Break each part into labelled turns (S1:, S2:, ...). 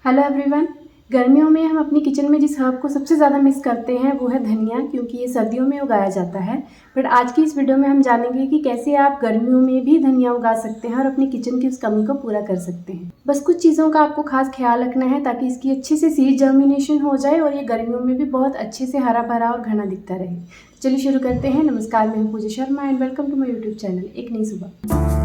S1: Hello everyone. गर्मियों में हम अपनी किचन में जिस हर्ब को सबसे ज़्यादा मिस करते हैं वो है धनिया, क्योंकि ये सर्दियों में उगाया जाता है। बट आज की इस वीडियो में हम जानेंगे कि कैसे आप गर्मियों में भी धनिया उगा सकते हैं और अपनी किचन की उस कमी को पूरा कर सकते हैं। बस कुछ चीज़ों का आपको खास ख्याल रखना है ताकि इसकी अच्छे से सीड जर्मिनेशन हो जाए और ये गर्मियों में भी बहुत अच्छे से हरा भरा और घना दिखता रहे। चलिए शुरू करते हैं। नमस्कार, मैं हूं Pooja Sharma and welcome to my YouTube channel एक नई सुबह।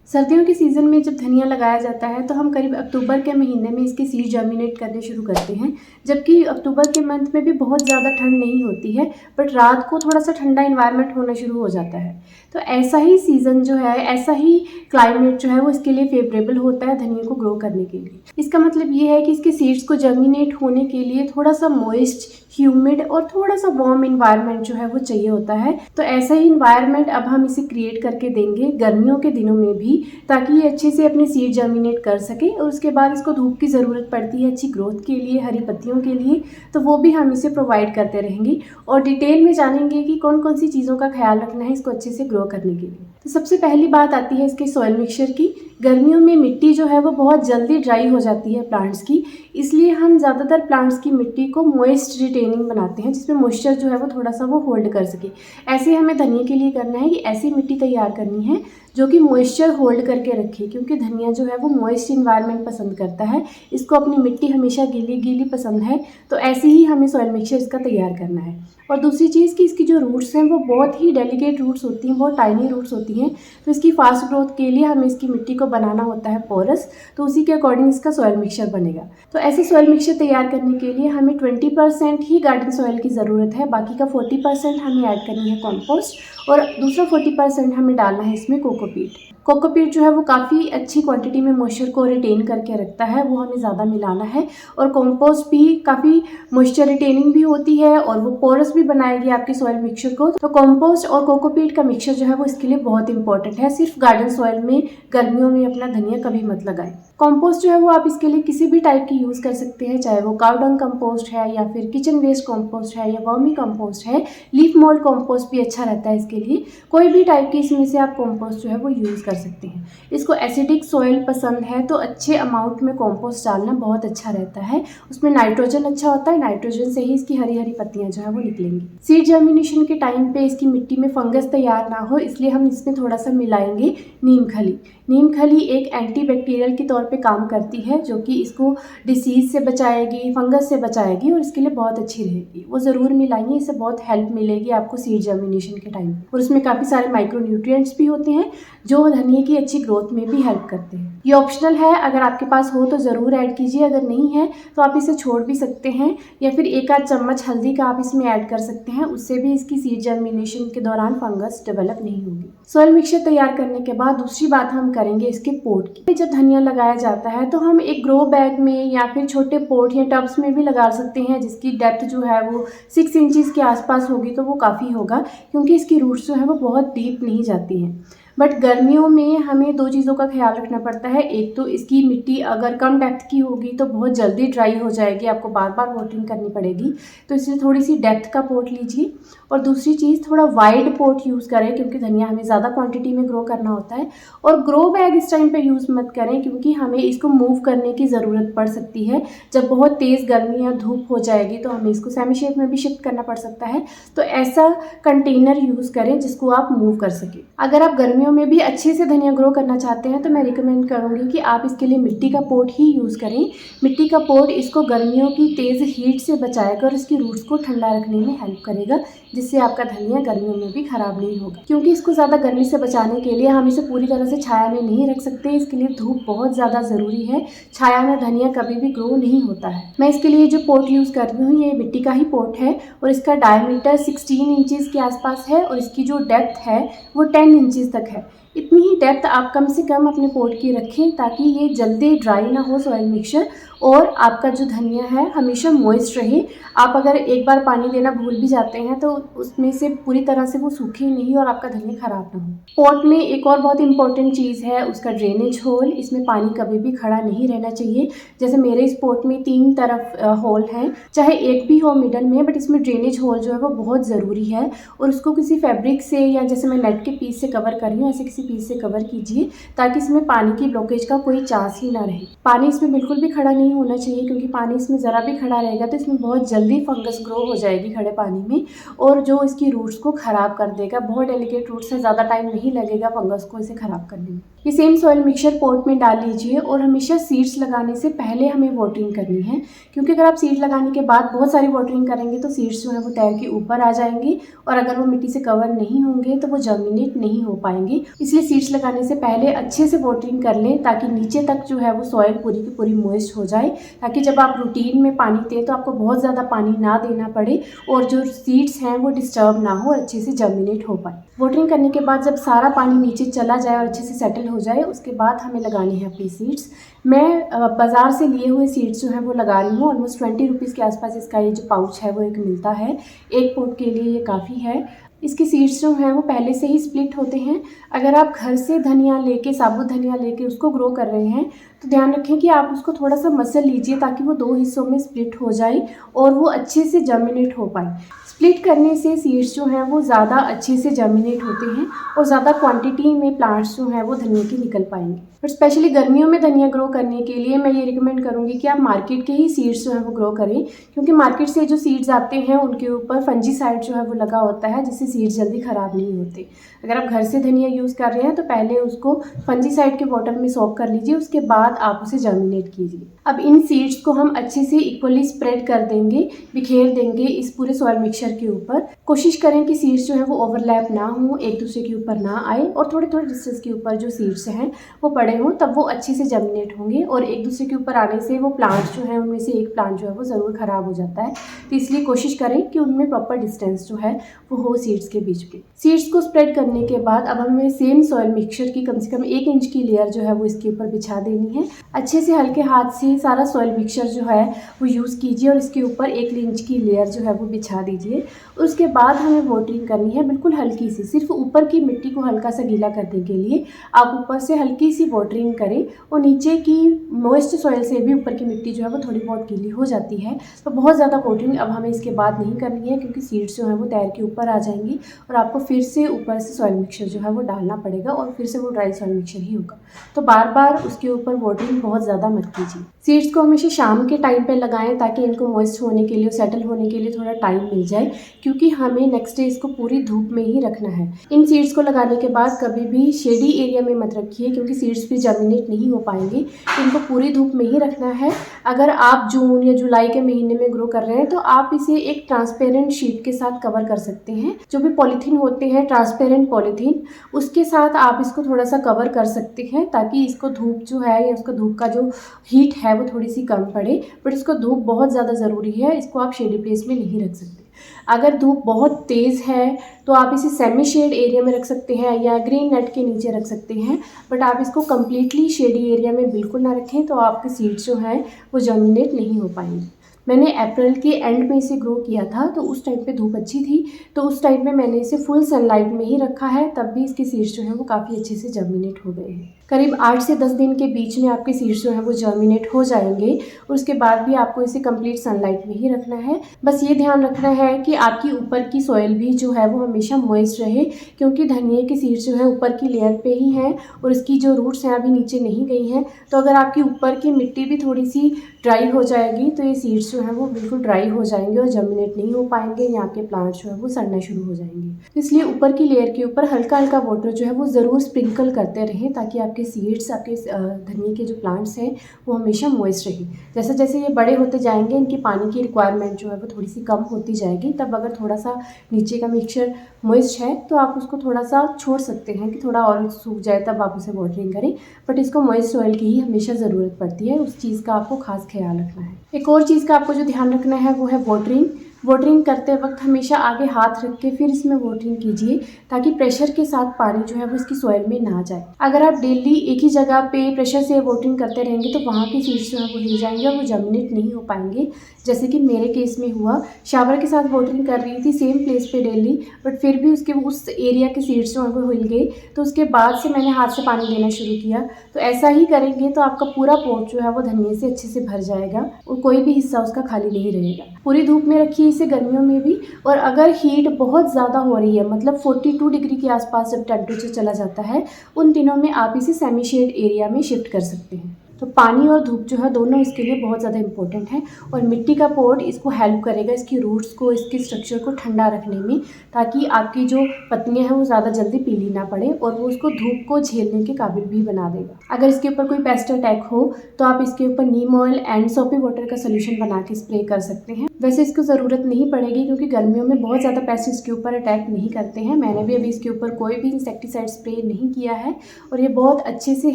S1: सर्दियों के सीज़न में जब धनिया लगाया जाता है तो हम करीब अक्टूबर के महीने में इसकी सीड जर्मिनेट करने शुरू करते हैं, जबकि अक्टूबर के मंथ में भी बहुत ज़्यादा ठंड नहीं होती है, बट रात को थोड़ा सा ठंडा इन्वायरमेंट होना शुरू हो जाता है। तो ऐसा ही सीज़न जो है, ऐसा ही क्लाइमेट जो है वो इसके लिए फेवरेबल होता है धनिया को ग्रो करने के लिए। इसका मतलब ये है कि इसके सीड्स को जर्मिनेट होने के लिए थोड़ा सा मॉइस्ट, ह्यूमिड और थोड़ा सा वार्म इन्वायरमेंट जो है वो चाहिए होता है। तो ऐसा ही इन्वायरमेंट अब हम इसे क्रिएट करके देंगे गर्मियों के दिनों में भी, ताकि ये अच्छे से अपनी सीड जर्मिनेट कर सके। और उसके बाद इसको धूप की ज़रूरत पड़ती है अच्छी ग्रोथ के लिए, हरी पत्तियों के लिए, तो वो भी हम इसे प्रोवाइड करते रहेंगे और डिटेल में जानेंगे कि कौन कौन सी चीज़ों का ख्याल रखना है इसको अच्छे से ग्रो करने के लिए। तो सबसे पहली बात आती है इसके सॉइल मिक्सचर की। गर्मियों में मिट्टी जो है वो बहुत जल्दी ड्राई हो जाती है प्लांट्स की, इसलिए हम ज़्यादातर प्लांट्स की मिट्टी को मॉइस्ट रिटेनिंग बनाते हैं, जिसमें मॉइस्चर जो है वो थोड़ा सा वो होल्ड कर सके। ऐसे हमें धनिया के लिए करना है कि ऐसी मिट्टी तैयार करनी है जो कि मॉइस्चर होल्ड करके रखे, क्योंकि धनिया जो है वो मॉइस्ट इन्वायरमेंट पसंद करता है। इसको अपनी मिट्टी हमेशा गीली गीली पसंद है, तो ऐसे ही हमें सॉइल मिक्सचर इसका तैयार करना है। और दूसरी चीज़ कि इसकी जो रूट्स हैं वो बहुत ही डेलिकेट रूट्स होती हैं, बहुत टाइनी रूट्स होती हैं, तो इसकी फास्ट ग्रोथ के लिए हमें इसकी मिट्टी को बनाना होता है पोरस, तो उसी के अकॉर्डिंग इसका सॉइल मिक्सचर बनेगा। तो ऐसे सॉइल मिक्सचर तैयार करने के लिए हमें 20% ही गार्डन सॉइल की ज़रूरत है, बाकी का 40% हमें ऐड करनी है कॉम्पोस्ट और दूसरा 40% हमें डालना है इसमें कोकोपीट। कोकोपीट जो है वो काफ़ी अच्छी क्वांटिटी में मॉइस्चर को रिटेन करके रखता है, वो हमें ज़्यादा मिलाना है। और कंपोस्ट भी काफ़ी मॉइस्चर रिटेनिंग भी होती है और वो पोरस भी बनाएगी आपके सॉइल मिक्सचर को। तो कंपोस्ट और कोकोपीट का मिक्सचर जो है वो इसके लिए बहुत इंपॉर्टेंट है। सिर्फ गार्डन सॉइल में गर्मियों में अपना धनिया कभी मत लगाएं। कंपोस्ट जो है वो आप इसके लिए किसी भी टाइप की यूज़ कर सकते हैं, चाहे वो काउ डंग कंपोस्ट है या फिर किचन वेस्ट कंपोस्ट है या वर्मी कंपोस्ट है। लीफ मोल्ड कंपोस्ट भी अच्छा रहता है इसके लिए। कोई भी टाइप की इसमें से आप कंपोस्ट जो है वो यूज़ कर सकते हैं। इसको एसिडिक सॉइल पसंद है तो अच्छे अमाउंट में कंपोस्ट डालना बहुत अच्छा रहता है, उसमें नाइट्रोजन अच्छा होता है, नाइट्रोजन से ही इसकी हरी हरी पत्तियां जो है वो निकलेंगी। सीड जर्मिनेशन के टाइम पे इसकी मिट्टी में फंगस तैयार ना हो, इसलिए हम इसमें थोड़ा सा मिलाएंगे नीम खली। नीम खली एक एंटीबैक्टीरियल के तौर पे काम करती है, जो कि इसको डिसीज़ से बचाएगी, फंगस से बचाएगी और इसके लिए बहुत अच्छी रहेगी। वो ज़रूर मिलाइए, इससे बहुत हेल्प मिलेगी आपको सीड जर्मिनेशन के टाइम। और उसमें काफ़ी सारे माइक्रो न्यूट्रिएंट्स भी होते हैं जो धनिया की अच्छी ग्रोथ में भी हेल्प करते हैं। ये ऑप्शनल है, अगर आपके पास हो तो ज़रूर ऐड कीजिए, अगर नहीं है तो आप इसे छोड़ भी सकते हैं, या फिर एक आध चम्मच हल्दी का आप इसमें ऐड कर सकते हैं, उससे भी इसकी सीड जर्मिनेशन के दौरान फंगस डेवलप नहीं होगी। सॉइल मिक्सचर तैयार करने के बाद दूसरी बात हम करेंगे इसके पोट की। जब धनिया लगाया जाता है तो हम एक ग्रो बैग में या फिर छोटे पोट या टब्स में भी लगा सकते हैं, जिसकी डेप्थ जो है वो 6 इंचज़ के आसपास होगी तो वो काफ़ी होगा, क्योंकि इसकी रूट्स जो है वो बहुत डीप नहीं जाती हैं। बट गर्मियों में हमें दो चीज़ों का ख्याल रखना पड़ता है। एक तो इसकी मिट्टी अगर कम डेप्थ की होगी तो बहुत जल्दी ड्राई हो जाएगी, आपको बार बार वाटरिंग करनी पड़ेगी, तो इसलिए थोड़ी सी डेप्थ का पोट लीजिए। और दूसरी चीज़, थोड़ा वाइड पोट यूज़ करें, क्योंकि धनिया हमें ज़्यादा क्वांटिटी में ग्रो करना होता है। और ग्रो बैग इस टाइम पे यूज़ मत करें, क्योंकि हमें इसको मूव करने की ज़रूरत पड़ सकती है। जब बहुत तेज़ गर्मी या धूप हो जाएगी तो हमें इसको सेमी शेप में भी शिफ्ट करना पड़ सकता है, तो ऐसा कंटेनर यूज़ करें जिसको आप मूव कर सकें। अगर आप गर्मियों में भी अच्छे से धनिया ग्रो करना चाहते हैं तो मैं रिकमेंड करूंगी कि आप इसके लिए मिट्टी का पोट ही यूज़ करें। मिट्टी का पोट इसको गर्मियों की तेज़ हीट से बचाएगा और इसकी रूट्स को ठंडा रखने में हेल्प करेगा, जिससे आपका धनिया गर्मियों में भी खराब नहीं होगा। क्योंकि इसको ज़्यादा गर्मी से बचाने के लिए हम इसे पूरी तरह से छाया में नहीं रख सकते, इसके लिए धूप बहुत ज़्यादा ज़रूरी है। छाया में धनिया कभी भी ग्रो नहीं होता है। मैं इसके लिए जो पोट यूज़ कर रही हूँ ये मिट्टी का ही पोट है और इसका डायमीटर 16 इंचज़ के आसपास है और इसकी जो डेप्थ है वो 10 इंचज़ तक है। इतनी ही डेप्थ आप कम से कम अपने पोट की रखें, ताकि ये जल्दी ड्राई ना हो सॉइल मिक्सचर और आपका जो धनिया है हमेशा मॉइस्ट रहे। आप अगर एक बार पानी देना भूल भी जाते हैं तो उसमें से पूरी तरह से वो सूखे नहीं और आपका धनिया ख़राब ना हो। पोट में एक और बहुत इंपॉर्टेंट चीज़ है उसका ड्रेनेज होल। इसमें पानी कभी भी खड़ा नहीं रहना चाहिए। जैसे मेरे इस पोट में 3 तरफ होल हैं, चाहे एक भी हो मिडल में, बट इसमें ड्रेनेज होल जो है वो बहुत ज़रूरी है। और उसको किसी फैब्रिक से या जैसे मैं नेट के पीस से कवर कर रही हूँ, ऐसे किसी किसी पीस से कवर कीजिए ताकि इसमें पानी की ब्लॉकेज का कोई चांस ही ना रहे। पानी इसमें बिल्कुल भी खड़ा नहीं होना चाहिए, क्योंकि पानी इसमें ज़रा भी खड़ा रहेगा तो इसमें बहुत जल्दी फंगस ग्रो हो जाएगी खड़े पानी में, और जो इसकी रूट्स को ख़राब कर देगा। बहुत डेलिकेट रूट्स है, ज़्यादा टाइम नहीं लगेगा फंगस को इसे ख़राब करने में। ये सेम सॉइल मिक्सचर पॉट में डाल लीजिए, और हमेशा सीड्स लगाने से पहले हमें वाटरिंग करनी है, क्योंकि अगर आप सीड लगाने के बाद बहुत सारी वाटरिंग करेंगे तो सीड्स जो है वो तैर के ऊपर आ जाएंगे, और अगर वो मिट्टी से कवर नहीं होंगे तो वो जर्मिनेट नहीं हो पाएंगे। इसलिए सीड्स लगाने से पहले अच्छे से वाटरिंग कर लें ताकि नीचे तक जो है वो सॉइल पूरी की पूरी मॉइस्ट हो जाए, ताकि जब आप रूटीन में पानी दें तो आपको बहुत ज़्यादा पानी ना देना पड़े और जो सीड्स हैं वो डिस्टर्ब ना हो, अच्छे से जर्मिनेट हो पाए। वाटरिंग करने के बाद जब सारा पानी नीचे चला जाए और अच्छे से सेटल हो जाए, उसके बाद हमें लगानी है अपनी सीड्स। मैं बाज़ार से लिए हुए सीड्स जो है वो लगा रही हूँ। ऑलमोस्ट 20 रुपीज़ के आसपास इसका ये जो पाउच है वो एक मिलता है। एक पॉट के लिए ये काफ़ी है। इसके सीड्स जो हैं वो पहले से ही स्प्लिट होते हैं। अगर आप घर से धनिया लेके, साबुत धनिया लेके उसको ग्रो कर रहे हैं तो ध्यान रखें कि आप उसको थोड़ा सा मसल लीजिए ताकि वो 2 हिस्सों में स्प्लिट हो जाए और वो अच्छे से जर्मिनेट हो पाए। स्प्लिट करने से सीड्स जो हैं वो ज़्यादा अच्छे से जर्मिनेट होते हैं और ज़्यादा क्वांटिटी में प्लांट्स जो हैं वो धनिया के निकल पाएंगे। और स्पेशली गर्मियों में धनिया ग्रो करने के लिए मैं ये रिकमेंड करूँगी कि आप मार्केट के ही सीड्स जो है वो ग्रो करें, क्योंकि मार्केट से जो सीड्स आते हैं उनके ऊपर फंजीसाइड जो है वो लगा होता है, जिससे सीड्स जल्दी ख़राब नहीं होते। अगर आप घर से धनिया यूज़ कर रहे हैं तो पहले उसको फंजीसाइड के वाटर में सोक कर लीजिए, उसके बाद आप उसे जर्मिनेट कीजिए। अब इन सीड्स को हम अच्छे से इक्वली स्प्रेड कर देंगे, बिखेर देंगे इस पूरे सॉइल मिक्सचर के ऊपर। कोशिश करें कि सीड्स जो है वो ओवरलैप ना हो, एक दूसरे के ऊपर ना आए, और थोड़े थोड़े डिस्टेंस के ऊपर जो सीड्स हैं वो पड़े हों, तब वो अच्छे से जर्मिनेट होंगे। और एक दूसरे के ऊपर आने से वो प्लांट्स जो हैं उनमें से एक प्लांट जो है वो ज़रूर ख़राब हो जाता है। तो इसलिए कोशिश करें कि उनमें प्रॉपर डिस्टेंस जो है वो हो सीड्स के बीच में। सीड्स को स्प्रेड करने के बाद अब हमें सेम सॉइल मिक्सचर की कम से कम 1 इंच की लेयर जो है वो इसके ऊपर बिछा देनी है। अच्छे से हल्के हाथ से सारा सॉइल मिक्सचर जो है वो यूज़ कीजिए और इसके ऊपर 1 इंच की लेयर जो है वो बिछा दीजिए। उसके बाद हमें वाटरिंग करनी है बिल्कुल हल्की सी, सिर्फ ऊपर की मिट्टी को हल्का सा गीला करने के लिए आप ऊपर से हल्की सी वाटरिंग करें, और नीचे की मॉइस्ट सॉइल से भी ऊपर की मिट्टी जो है वो थोड़ी बहुत गीली हो जाती है। तो बहुत ज़्यादा वाटरिंग अब हमें इसके बाद नहीं करनी है, क्योंकि सीड्स जो है वो तैर के ऊपर आ जाएंगी और आपको फिर से ऊपर से सॉइल मिक्सचर जो है वो डालना पड़ेगा और फिर से वो ड्राई सॉइल मिक्सचर ही होगा। तो बार बार उसके ऊपर वाटरिंग बहुत ज़्यादा मत कीजिए। सीड्स को हमेशा शाम के टाइम पे लगाएं ताकि इनको मॉइस्ट होने के लिए, सेटल होने के लिए थोड़ा टाइम मिल जाए, क्योंकि हमें नेक्स्ट डे इसको पूरी धूप में ही रखना है। इन सीड्स को लगाने के बाद कभी भी शेडी एरिया में मत रखिए, क्योंकि सीड्स भी जर्मिनेट नहीं हो पाएंगे। इनको पूरी धूप में ही रखना है। अगर आप जून या जुलाई के महीने में ग्रो कर रहे हैं तो आप इसे एक ट्रांसपेरेंट शीट के साथ कवर कर सकते हैं। जो भी पॉलीथीन होते हैं, ट्रांसपेरेंट पॉलीथीन, उसके साथ आप इसको थोड़ा सा कवर कर सकते हैं ताकि इसको धूप जो है या उसका धूप का जो हीट है वो थोड़ी सी कम पड़े। बट इसको धूप बहुत ज़्यादा ज़रूरी है, इसको आप शेडी प्लेस में नहीं रख सकते। अगर धूप बहुत तेज़ है तो आप इसे सेमी शेड एरिया में रख सकते हैं या ग्रीन नेट के नीचे रख सकते हैं, बट आप इसको कम्प्लीटली शेडी एरिया में बिल्कुल ना रखें, तो आपके सीड्स जो हैं वो जर्मिनेट नहीं हो पाएंगे। मैंने अप्रैल के एंड में इसे ग्रो किया था, तो उस टाइम पे धूप अच्छी थी, तो उस टाइम में मैंने इसे फुल सनलाइट में ही रखा है, तब भी इसके सीड्स जो हैं वो काफ़ी अच्छे से जर्मिनेट हो गए हैं। करीब 8 से 10 दिन के बीच में आपके सीड्स जो हैं वो जर्मिनेट हो जाएंगे, और उसके बाद भी आपको इसे कंप्लीट सनलाइट में ही रखना है। बस ये ध्यान रखना है कि आपकी ऊपर की सॉइल भी जो है वो हमेशा मॉइस्ट रहे, क्योंकि धनिए के सीड्स जो है ऊपर की लेयर पे ही हैं और इसकी जो रूट्स हैं अभी नीचे नहीं गई हैं। तो अगर आपकी ऊपर की मिट्टी भी थोड़ी सी ड्राई हो जाएगी तो ये सीड्स जो हैं वो बिल्कुल ड्राई हो जाएंगे और जर्मिनेट नहीं हो पाएंगे, यहाँ के प्लांट्स जो है वो सड़ना शुरू हो जाएंगे। इसलिए ऊपर की लेयर के ऊपर हल्का हल्का वाटर जो है वो ज़रूर स्प्रिंकल करते रहें, ताकि आपके सीड्स, आपके धनिए के जो प्लांट्स हैं वो हमेशा मॉइस्ट रहे। जैसे जैसे ये बड़े होते जाएंगे इनकी पानी की रिक्वायरमेंट जो है वो थोड़ी सी कम होती जाएगी। तब अगर थोड़ा सा नीचे का मिक्सचर मॉइस्ट है तो आप उसको थोड़ा सा छोड़ सकते हैं कि थोड़ा और सूख जाए, तब आप उसे वाटरिंग करें। बट इसको मॉइस्ट सॉइल की ही हमेशा ज़रूरत पड़ती है, उस चीज़ का आपको खास ख्याल रखना है। एक और चीज़ का आपको जो ध्यान रखना है वो है वाटरिंग। वाटरिंग करते वक्त हमेशा आगे हाथ रख के फिर इसमें वाटरिंग कीजिए, ताकि प्रेशर के साथ पानी जो है वो इसकी सॉइल में ना जाए। अगर आप डेली एक ही जगह पे प्रेशर से वाटरिंग करते रहेंगे तो वहाँ के सीड्स जो है वो हिल जाएंगे और वो जर्मिनेट नहीं हो पाएंगे। जैसे कि मेरे केस में हुआ, शावर के साथ वाटरिंग कर रही थी सेम प्लेस पे डेली, बट फिर भी उसके उस एरिया के सीड्स जो है वो हिल गए। तो उसके बाद से मैंने हाथ से पानी देना शुरू किया। तो ऐसा ही करेंगे तो आपका पूरा पॉट जो है वो धनिए से अच्छे से भर जाएगा और कोई भी हिस्सा उसका खाली नहीं रहेगा। पूरी धूप में रखिए से गर्मियों में भी। और अगर हीट बहुत ज़्यादा हो रही है, मतलब 42 डिग्री के आसपास जब टेम्परेचर चला जाता है, उन दिनों में आप इसे सेमी शेड एरिया में शिफ्ट कर सकते हैं। तो पानी और धूप जो है दोनों इसके लिए बहुत ज़्यादा इम्पोर्टेंट है। और मिट्टी का पॉट इसको हेल्प करेगा इसकी रूट्स को, इसके स्ट्रक्चर को ठंडा रखने में, ताकि आपकी जो पत्तियां हैं वो ज़्यादा जल्दी पीली ना पड़े और वो उसको धूप को झेलने के काबिल भी बना देगा। अगर इसके ऊपर कोई पेस्ट अटैक हो तो आप इसके ऊपर नीम ऑयल एंड सोपी वाटर का सोल्यूशन बना के स्प्रे कर सकते हैं। वैसे इसको ज़रूरत नहीं पड़ेगी क्योंकि गर्मियों में बहुत ज़्यादा पेस्ट इसके ऊपर अटैक नहीं करते हैं। मैंने भी अभी इसके ऊपर कोई भी इंसेक्टिसाइड स्प्रे नहीं किया है और ये बहुत अच्छे से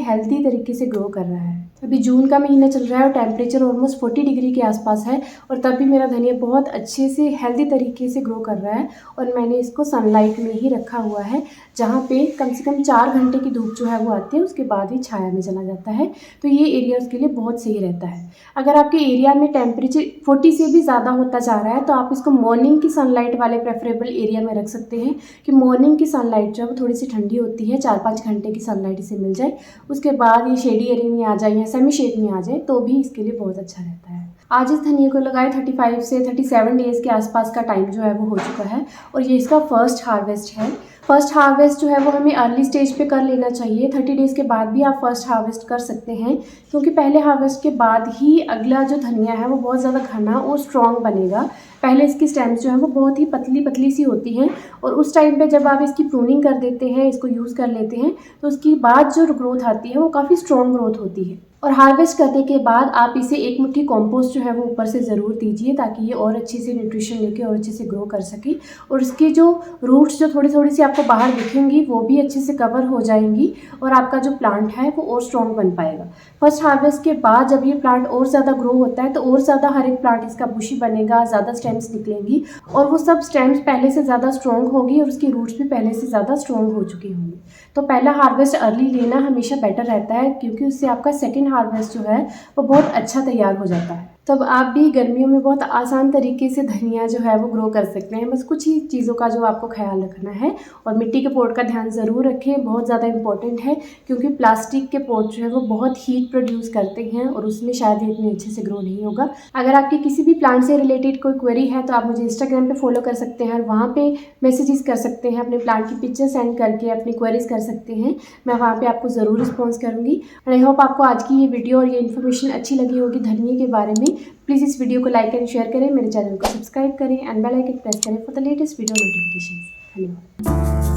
S1: हेल्दी तरीके से ग्रो कर रहा है। अभी जून का महीना चल रहा है और टेम्परेचर ऑलमोस्ट 40 डिग्री के आसपास है और तब भी मेरा धनिया बहुत अच्छे से हेल्दी तरीके से ग्रो कर रहा है। और मैंने इसको सनलाइट में ही रखा हुआ है, जहाँ पे कम से कम 4 घंटे की धूप जो है वो आती है, उसके बाद ही छाया में चला जाता है। तो ये एरिया उसके लिए बहुत सही रहता है। अगर आपके एरिया में टेम्परेचर 40 से भी ज़्यादा होता जा रहा है तो आप इसको मॉर्निंग की सनलाइट वाले प्रेफरेबल एरिया में रख सकते हैं कि मॉर्निंग की सनलाइट जो है वो थोड़ी सी ठंडी होती है, 4-5 घंटे की सनलाइट इसे मिल जाए, उसके बाद ये शेडी एरिया में आ जाए या सेमी शेड में आ जाए तो भी इसके लिए बहुत अच्छा रहता है। आज इस धनिया को लगाए 35 से 37 डेज़ के आसपास का टाइम जो है वो हो चुका है और ये इसका फर्स्ट हार्वेस्ट है। फर्स्ट हार्वेस्ट जो है वो हमें अर्ली स्टेज पे कर लेना चाहिए। 30 डेज़ के बाद भी आप फर्स्ट हार्वेस्ट कर सकते हैं, क्योंकि पहले हार्वेस्ट के बाद ही अगला जो धनिया है वो बहुत ज़्यादा घना और स्ट्रॉन्ग बनेगा। पहले इसकी स्टेम्स जो है वो बहुत ही पतली पतली सी होती हैं और उस टाइम पे जब आप इसकी प्रूनिंग कर देते हैं, इसको यूज़ कर लेते हैं, तो उसकी बाद जो ग्रोथ आती है वो काफ़ी स्ट्रॉन्ग ग्रोथ होती है। और हार्वेस्ट करने के बाद आप इसे एक मुट्ठी कॉम्पोस्ट जो है वो ऊपर से ज़रूर दीजिए, ताकि ये और अच्छे से न्यूट्रिशन लेके और अच्छे से ग्रो कर सके और इसकी जो रूट्स जो थोड़ी थोड़ी सी आपको बाहर दिखेंगी वो भी अच्छे से कवर हो जाएंगी और आपका जो प्लांट है वो और स्ट्रॉन्ग बन पाएगा। फर्स्ट हार्वेस्ट के बाद जब ये प्लांट और ज़्यादा ग्रो होता है तो और ज़्यादा हर एक प्लांट इसका बुशी बनेगा, ज़्यादा स्टेम्स निकलेंगी और वो सब स्टेम्स पहले से ज़्यादा स्ट्रॉन्ग होगी और उसकी रूट्स भी पहले से ज़्यादा स्ट्रॉन्ग हो चुकी होंगी। तो पहला हार्वेस्ट अर्ली लेना हमेशा बेटर रहता है, क्योंकि उससे आपका सेकेंड हार्वेस्ट जो है वो बहुत अच्छा तैयार हो जाता है। तब आप भी गर्मियों में बहुत आसान तरीके से धनिया जो है वो ग्रो कर सकते हैं। बस कुछ ही चीज़ों का जो आपको ख्याल रखना है और मिट्टी के पॉट का ध्यान ज़रूर रखें, बहुत ज़्यादा इंपॉर्टेंट है, क्योंकि प्लास्टिक के पॉट जो है वो बहुत हीट प्रोड्यूस करते हैं और उसमें शायद ये इतने अच्छे से ग्रो नहीं होगा। अगर आपकी किसी भी प्लांट से रिलेटेड कोई क्वेरी है तो आप मुझे इंस्टाग्राम पे फॉलो कर सकते हैं और वहाँ पे मैसेजेस कर सकते हैं, अपने प्लांट की पिक्चर सेंड करके अपनी क्वेरीज कर सकते हैं। मैं वहाँ पे आपको ज़रूर रिस्पॉन्स करूँगी। आई होप आपको आज की ये वीडियो और ये इन्फॉर्मेशन अच्छी लगी होगी धनिया के बारे में। प्लीज़ इस वीडियो को लाइक एंड शेयर करें, मेरे चैनल को सब्सक्राइब करें एंड बेल आइकन प्रेस करें for the latest video notification. धन्यवाद।